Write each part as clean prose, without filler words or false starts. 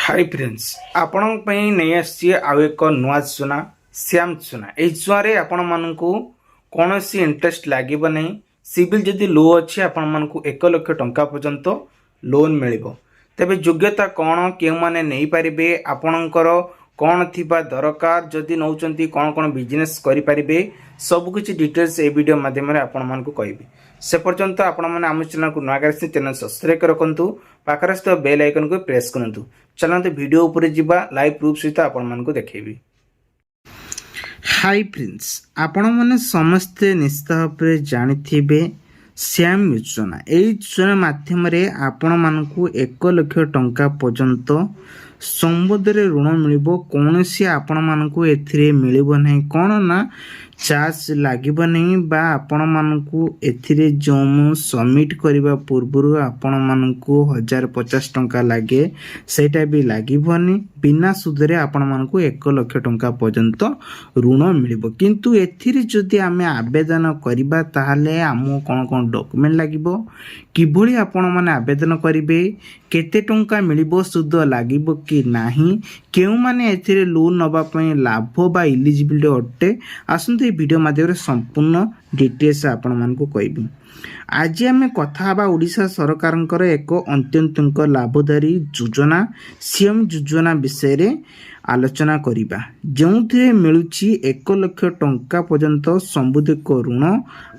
Hi friends आपण नहीं आसी आउ एक नुआ चुना श्याम चुना यही चुनारे आपण मानू कौन इंटरेस्ट लगे नहीं सिविल जदि लो अच्छी आपण मानू 1 लाख टंका पर्यंत लोन मिल तेबे योग्यता कौन क्यों मैंने नहीं पारे आपणकर कौन थी दरकार जदि नौ कौन कौन बिजनेस करें सबकि डिटेल्स ए वीडियो माध्यम आपण मानू कहि से पर्यंत आपण मैंने आम चैनल को नुआ चैनल सब्सक्राइब रखु पाखर स्थित बेल आइकन को प्रेस करूँ। चलते वीडियो ऊपर जीवा लाइव प्रूफ सहित आपण मानू देखेबी। हाय फ्रेंड्स आपण मैंने समस्ते निश्चित भाव जानिथिबे श्याम योजना यही योजना माध्यम आपण मानू 1 लाख टंका पर्यंत संबोधरे ऋण मिल कौन सी आपण मानू ए मिल नहीं कौन ना चार्ज लगे नहीं बा आपण मानू ए जो सबमिट करने पूर्व आपण मानू 1050 टंका लगे सेटा भी लगनी बिना सुधरे आपण मानू 1 लाख टंका पर्यंत ऋण मिल किंतु एथि आम आवेदन करवा ताहले आम कौन कौन डॉक्यूमेंट लगे किभली आपण माने आवेदन करेंगे केते टंका मिल सुध लगे कि नहीं क्यों माने एथिरे लोन नवाई लाभ बा इलिजिबिलिटी अटे आसते वीडियो माध्यम संपूर्ण डिटेल्स आपण मानकु कहबी। आज आम कथा ओडिशा सरकार एक अत्यंत लाभदायी योजना सीएम योजना विषय रे आलोचना करिबा जो मिलूची 1 लाख टंका पर्यंत संबोधित ऋण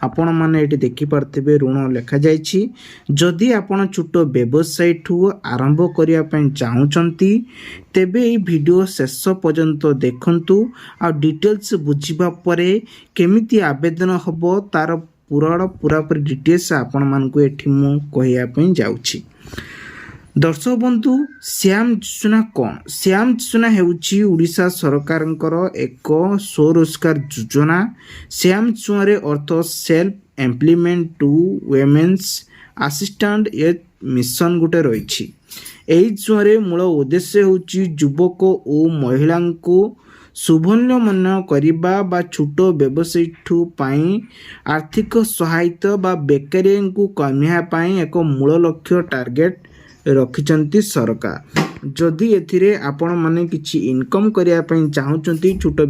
आपण माने एटी देखि पारथिबे ऋण लेखा जायछि जदि आपण छोट व्यवसाय ठू आरंभ करिया पय चाहुचंती तेबे ए वीडियो शेष पर्यंत देखंतु आ डिटेल्स बुझिबा परे केमिति आवेदन हबो तार पूरापूरी डिटेल्स आपण मानकु एठी मु कहिया पय जाउछि। दर्शक बंधु श्याम योजना कौन श्याम योजना हेउची उड़ीसा सरकार एक स्वरोजगार योजना श्याम योजना अर्थ self employment to women's assistant ए मिशन गोटे रही योजना मूल उद्देश्य होची युवक और महिला को शुभन्य करने बा छोट व्यवसायी पाई आर्थिक सहायता बा बेकारी को कमियापाई एक मूल लक्ष्य टार्गेट रखिचंती सरकार जदि एथिरे आपण माने किछि इनकम करिया पई चाहुचंती छोट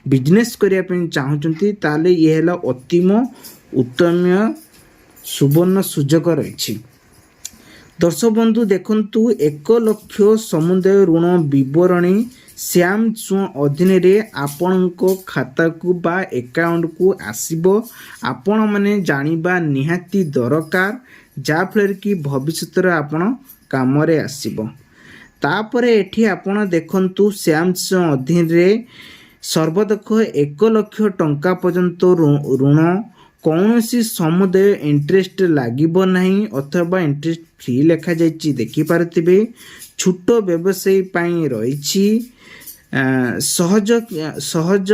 बिजनेस करिया पई चाहुचंती ताले ये हला अतिम उत्तम सुवर्ण सुजोग रही। दर्शक बंधु देखंतु 1 लाख समुदाय ऋण विवरणी श्याम अधीन रे आपणको खाता को बा अकाउंट को आसीबो आपण माने जानिबा निहाती दरकार जाफल कि भविष्य आपण काम आसब तापर एठी आपण देखंतु श्याम अधीन रे सर्वाधिक 1 लाख टंका पर्यंत ऋण कौन सी समुदाय इंटरेस्ट लगे नहीं अथवा इंटरेस्ट फ्री लेखा जाइए देखिपारे छोट व्यवसायी पाई रही सहज सहज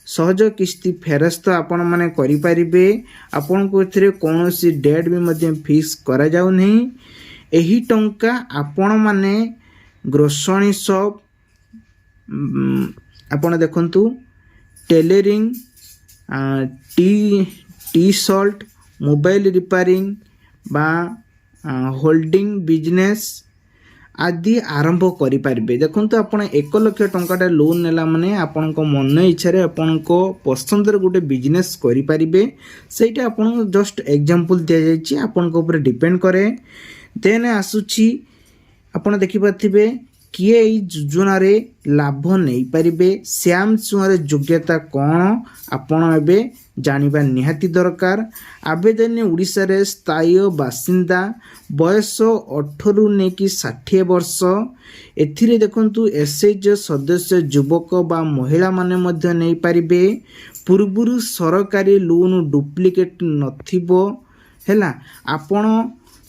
सहज किस्ती फेरस्त आपण माने करि परिबे आपण को एथिरे कोनोसी डेट भी मध्य फिक्स करा जाउ नहीं एही टंका आपण माने ग्रोसरी शॉप आपण देखंतु tailoring T shirt mobile repairing बा होल्डिंग बिजनेस आदि आरंभ करें देखो आप 1 लाख टंका लोन नेला माने आपण मन इच्छा आपण पसंद गोटे बिजनेस करें सेटा आपन जस्ट एग्जांपल दि जाइए आपण डिपेंड करे देन आसुची आपण देखि पाथिबे किए योजना रे लाभ नहीं पारिबे श्याम योजना योग्यता कौन आपण एबे जानिबा निहाती दरकार आवेदन उड़ीसा रे स्थायी बासिंदा बयस 18 ने कि 60 वर्ष एथिरे देखंतु एसएच सदस्य युवक बा महिला माने मध्य नहीं पारिबे पूर्वरु सरकारी लोन डुप्लिकेट नथिबो हैला आपण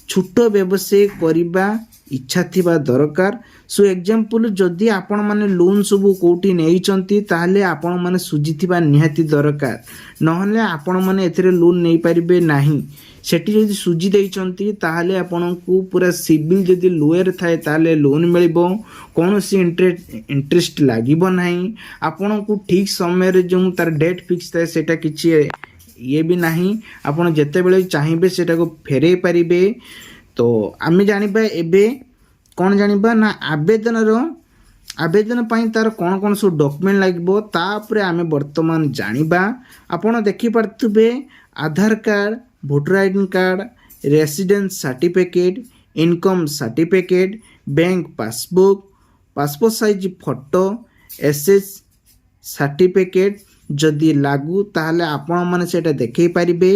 छोट व्यवसाय करिबा इच्छा थिबा दरकार सो एग्जांपल जदि आपण माने लोन सब कोठी नेइचंती ताहले आपण माने सुजिथिबा निहाती दरकार नहले आपण माने एथिरे लोन नै परिबे नाही सेठी जदि सुजी देइचंती ताहले आपण को पूरा सिविल जदि लोयर थाए ताहले लोन मिलिबो कोनोसी इंटरेस्ट लागिबो नाही आपण को ठीक समय रे जो तार डेट फिक्स थाए सेटा किछि ये भी नहीं आपण जते बेले चाहिबे सेटा को फेरे परिबे तो आमे जानिबा एबे कौन जानिबा ना आवेदन पाई तार कौन कौन सब डॉक्यूमेंट लागबो तापरे आमे वर्तमान जानिबा। आपण देखि पारथुबे Aadhaar card, voter ID card, residence certificate, income certificate, bank passbook, passport size photo, SS certificate जदि लागू ताहले आपण माने सेटा देखै पारिबे।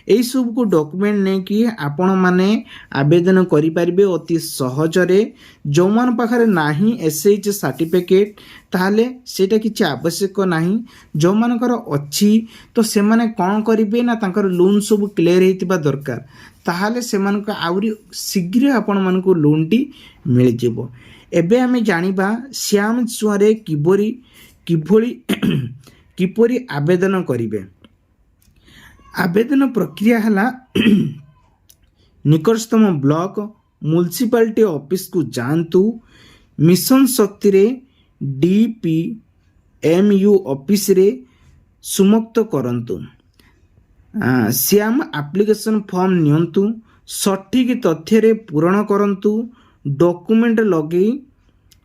एई सब को डॉक्यूमेंट नै कि आपण माने आवेदन करि पारिबे अति सहज रे। जो मान पाखरे नाही एसएच सर्टिफिकेट ताहले सेटा किछि आवश्यक नाही। जो मानकर अछि तो से माने कोन करिवे ना तांकर लोन सब क्लियर हेतिबा दरकार ताहले से मानक आउरी शीघ्र आपण मानक लोन टी मिल जिवो। एबे आमे जानिबा श्याम चुआरे किपरि आवेदन करिवे। आवेदन प्रक्रिया हला निकटतम ब्लॉक म्युनिसिपालिटी ऑफिस को जानतु। मिशन शक्ति रे DPMU ऑफिस रे सुमुक्त करंतु। श्याम एप्लिकेशन फॉर्म नियंतु, सठिक तथ्य रे पूरण करंतु, डॉक्यूमेंट लगे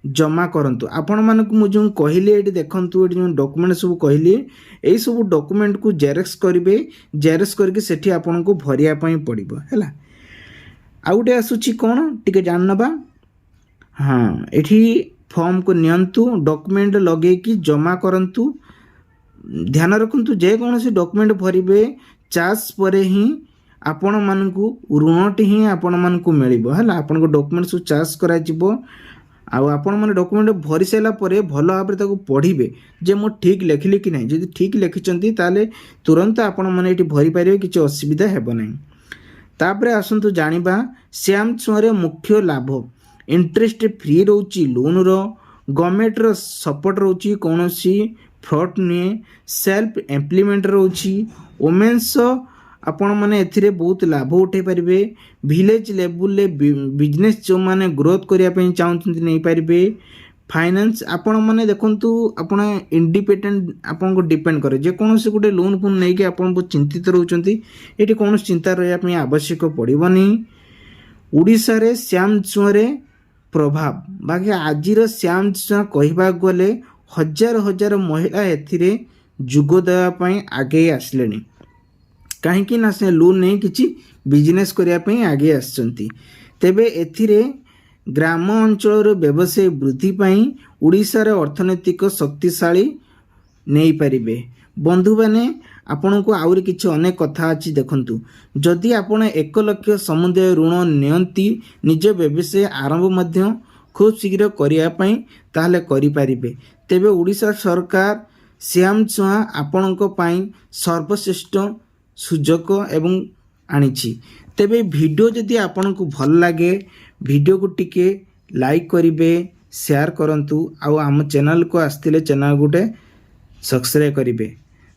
जमा करंतु। आपण मानक मु जो कहली एटी देखंतु एटी जो डॉक्यूमेंट सब कहली एई सब डॉक्यूमेंट को जेरक्स करिवे। जेरक्स करके सेठी आपण को भरिया पई पड़िबो हैला। आ उटे आसुची कोन टिके जान नबा। हाँ एठी फॉर्म को नियंतु, डॉक्यूमेंट लगे कि जमा करंतु। ध्यान रखंतु जे कोनोसी डॉक्यूमेंट भरिवे चार्ज परे ही आपण मानकु ऋणटी ही आपण मानकु मिलिबो हैला। आपण को डॉक्यूमेंट सब चार्ज करा जिवो। आ आपण माने डॉक्यूमेंट भरि साइला परे भलो भाबरे ताको पढिबे जे मो ठीक लेखिली कि नै। जदि ठीक लेखिचंती ताले तुरंत आपण माने एटी भरि पारिबे, किछि असुविधा हेबो नै। तापरे आसंतु जानिबा श्याम चुआरे मुख्य लाभ इंटरेस्ट फ्री रोची लोन रो, गवर्नमेंट रो सपोर्ट रोची, कोनोसी फ्रॉड नै, सेल्फ एम्प्लॉयमेंट रोची, वुमेन्स आपण माने एथिरे बहुत लाभ उठे पारिबे। विलेज लेवल ले बिजनेस जो माने ग्रोथ करिया पई चाहउछन्ती नै पारिबे। फाइनेंस आपण माने देखंतु आपण इंडिपेंडेंट आपण को डिपेंड करे। जे कोनोसी गुटे लोन फोन नै कि आपण बहुत चिंतित रहउछन्ती एटी कोनोसी चिंता रहया पई आवश्यक पड़िबनी। ओडिसा रे श्याम चुआरे प्रभाव बाकी आजिर श्याम चुआ कहिबा गले हजार हजार महिला एथिरे जुग देवा पई आगे आसलेनी। कहीं ना से लोन नहीं किसी बिजनेस करने आगे आसचंती। तेबे एथिरे ग्राम अंचल व्यवसाय वृद्धि पाई ओडिशा रे अर्थनैतिक शक्तिशाली नहीं पारिबे। बंधु माने आपण को आउरी किछि अनेक कथा अछि देखंतु। जदि आपण 1 लाख समुदाय ऋण नियंती निज व्यवसाय आरंभ मध्य खूब शीघ्र करिया पई ताहले करि पारिबे। तेबे ओडिशा सरकार श्याम चुआ आपण को पाई सर्वश्रेष्ठ सुजोग एवं आनिछि। तेबे वीडियो जदि आपण को भल लागे वीडियो को टिके लाइक करिवे, शेयर करंतु। आ आम चैनल को आस्तिले चैनल गुटे सब्सक्राइब करिवे।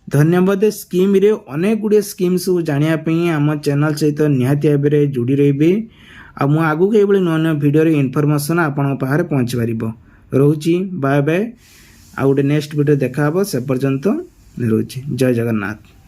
धन्यवाद। स्कीम रे अनेक गुडे स्कीम सब जानिया पई आम चैनल सहित निहाती भाबरे जुड़ी रहिबे। आ मु आगु के एबले नया नया वीडियो रे इन्फॉर्मेशन आपण पाखरे पहुंच पारिबो। रहउची बाय बाय। आ गुटे नेक्स्ट वीडियो देखा हबो। से पर्यंत रहउची। जय जगन्नाथ।